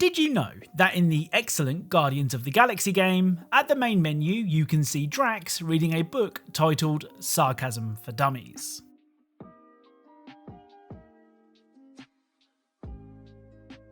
Did you know that in the Eggcellent Guardians of the Galaxy game, at the main menu you can see Drax reading a book titled Sarcasm for Dummies?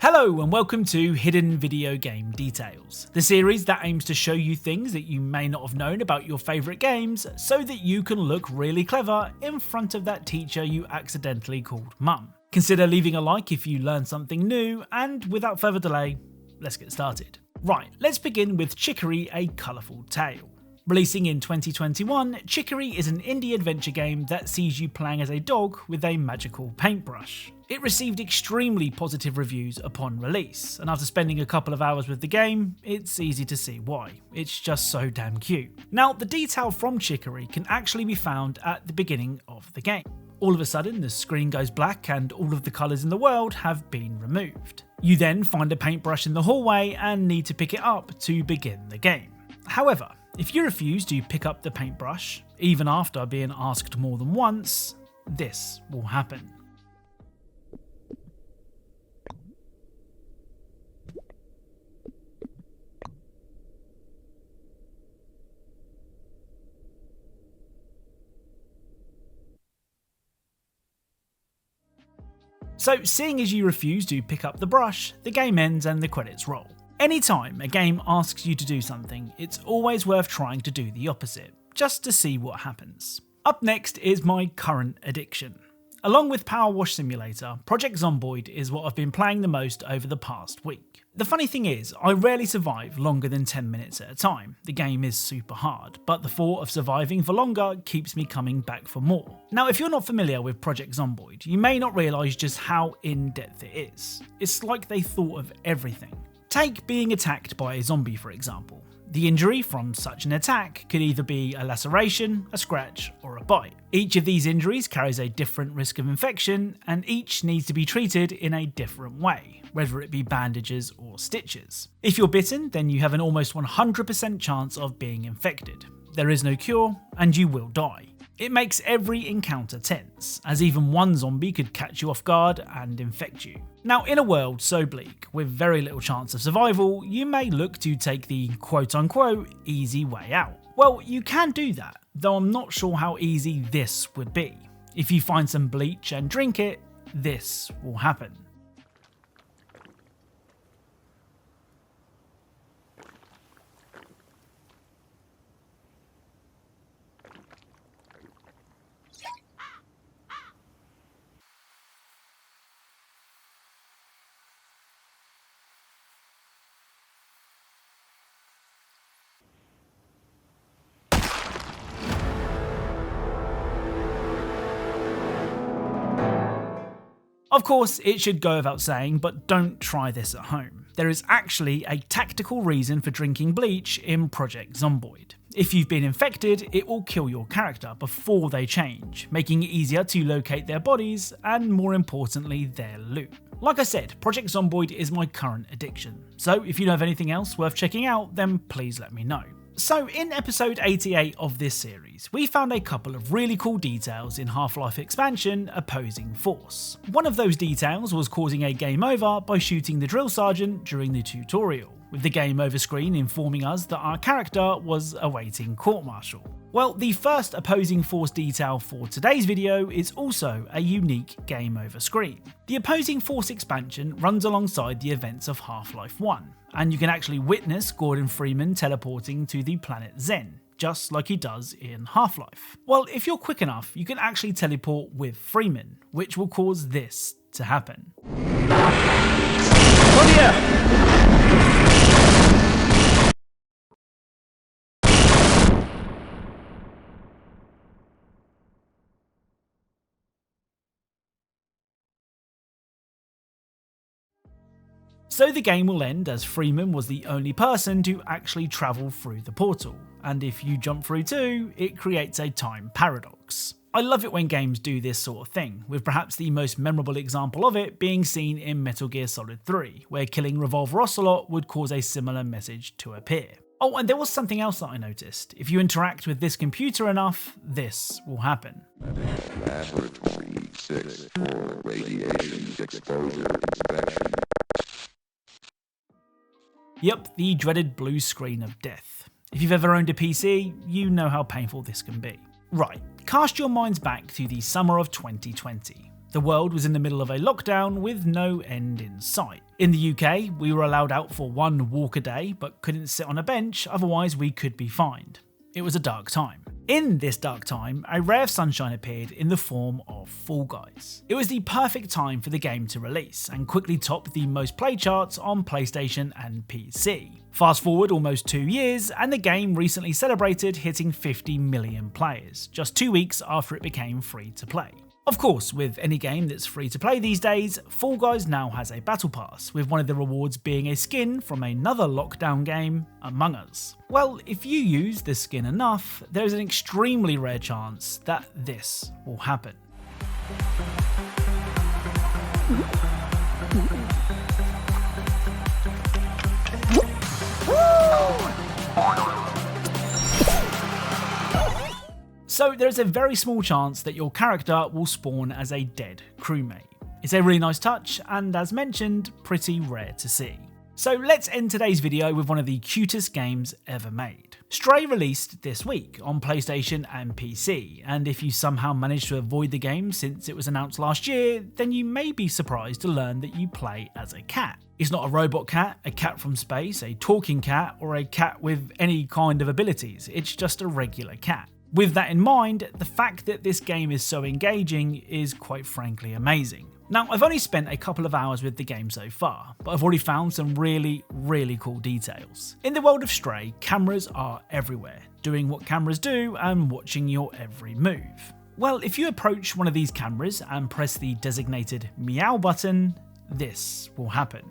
Hello and welcome to Hidden Video Game Details, the series that aims to show you things that you may not have known about your favourite games so that you can look really clever in front of that teacher you accidentally called Mum. Consider leaving a like if you learned something new, and without further delay, let's get started. Right, let's begin with Chicory A Colourful Tale. Releasing in 2021, Chicory is an indie adventure game that sees you playing as a dog with a magical paintbrush. It received extremely positive reviews upon release, and after spending a couple of hours with the game, it's easy to see why. It's just so damn cute. Now, the detail from Chicory can actually be found at the beginning of the game. All of a sudden, the screen goes black and all of the colours in the world have been removed. You then find a paintbrush in the hallway and need to pick it up to begin the game. However, if you refuse to pick up the paintbrush, even after being asked more than once, this will happen. So, seeing as you refuse to pick up the brush, the game ends and the credits roll. Anytime a game asks you to do something, it's always worth trying to do the opposite, just to see what happens. Up next is my current addiction. Along with Power Wash Simulator, Project Zomboid is what I've been playing the most over the past week. The funny thing is, I rarely survive longer than 10 minutes at a time. The game is super hard, but the thought of surviving for longer keeps me coming back for more. Now, if you're not familiar with Project Zomboid, you may not realise just how in-depth it is. It's like they thought of everything. Take being attacked by a zombie, for example. The injury from such an attack could either be a laceration, a scratch, or a bite. Each of these injuries carries a different risk of infection, and each needs to be treated in a different way, whether it be bandages or stitches. If you're bitten, then you have an almost 100% chance of being infected. There is no cure, and you will die. It makes every encounter tense, as even one zombie could catch you off guard and infect you. Now, in a world so bleak, with very little chance of survival, you may look to take the quote-unquote easy way out. Well, you can do that, though I'm not sure how easy this would be. If you find some bleach and drink it, this will happen. Of course, it should go without saying, but don't try this at home. There is actually a tactical reason for drinking bleach in Project Zomboid. If you've been infected, it will kill your character before they change, making it easier to locate their bodies and, more importantly, their loot. Like I said, Project Zomboid is my current addiction, so if you know of anything else worth checking out, then please let me know. So in episode 88 of this series, we found a couple of really cool details in Half-Life expansion Opposing Force. One of those details was causing a game over by shooting the drill sergeant during the tutorial, with the game over screen informing us that our character was awaiting court-martial. Well, the first Opposing Force detail for today's video is also a unique game over screen. The Opposing Force expansion runs alongside the events of Half-Life 1, and you can actually witness Gordon Freeman teleporting to the planet Zen, just like he does in Half-Life. Well, if you're quick enough, you can actually teleport with Freeman, which will cause this to happen. Oh yeah! So the game will end as Freeman was the only person to actually travel through the portal, and if you jump through too, it creates a time paradox. I love it when games do this sort of thing, with perhaps the most memorable example of it being seen in Metal Gear Solid 3, where killing Revolver Ocelot would cause a similar message to appear. Oh, and there was something else that I noticed. If you interact with this computer enough, this will happen. Laboratory 6 for radiation exposure inspection. Yep, the dreaded blue screen of death. If you've ever owned a PC, you know how painful this can be. Right, cast your minds back to the summer of 2020. The world was in the middle of a lockdown with no end in sight. In the UK, we were allowed out for one walk a day, but couldn't sit on a bench, otherwise we could be fined. It was a dark time. In this dark time, a ray of sunshine appeared in the form of Fall Guys. It was the perfect time for the game to release and quickly top the most played charts on PlayStation and PC. Fast forward almost 2 years, and the game recently celebrated hitting 50 million players, just 2 weeks after it became free to play. Of course, with any game that's free to play these days, Fall Guys now has a battle pass, with one of the rewards being a skin from another lockdown game, Among Us. Well, if you use this skin enough, there's an extremely rare chance that this will happen. So there's a very small chance that your character will spawn as a dead crewmate. It's a really nice touch and, as mentioned, pretty rare to see. So let's end today's video with one of the cutest games ever made. Stray released this week on PlayStation and PC, and if you somehow managed to avoid the game since it was announced last year, then you may be surprised to learn that you play as a cat. It's not a robot cat, a cat from space, a talking cat, or a cat with any kind of abilities, it's just a regular cat. With that in mind, the fact that this game is so engaging is quite frankly amazing. Now, I've only spent a couple of hours with the game so far, but I've already found some really cool details. In the world of Stray, cameras are everywhere, doing what cameras do and watching your every move. Well, if you approach one of these cameras and press the designated meow button, this will happen.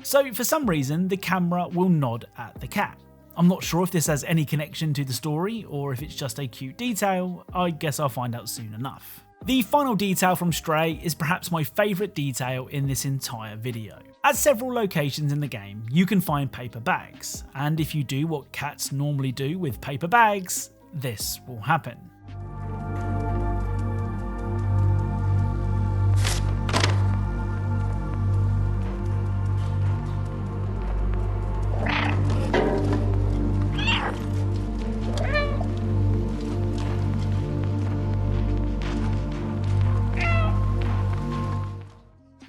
So for some reason, the camera will nod at the cat. I'm not sure if this has any connection to the story or if it's just a cute detail. I guess I'll find out soon enough. The final detail from Stray is perhaps my favourite detail in this entire video. At several locations in the game, you can find paper bags, and if you do what cats normally do with paper bags, this will happen.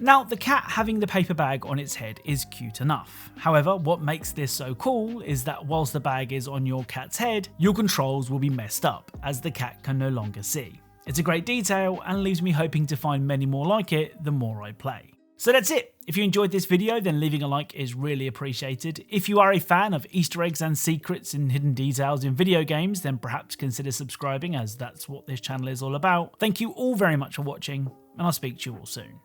Now, the cat having the paper bag on its head is cute enough. However, what makes this so cool is that whilst the bag is on your cat's head, your controls will be messed up, as the cat can no longer see. It's a great detail and leaves me hoping to find many more like it the more I play. So that's it. If you enjoyed this video, then leaving a like is really appreciated. If you are a fan of Easter eggs and secrets and hidden details in video games, then perhaps consider subscribing, as that's what this channel is all about. Thank you all very much for watching, and I'll speak to you all soon.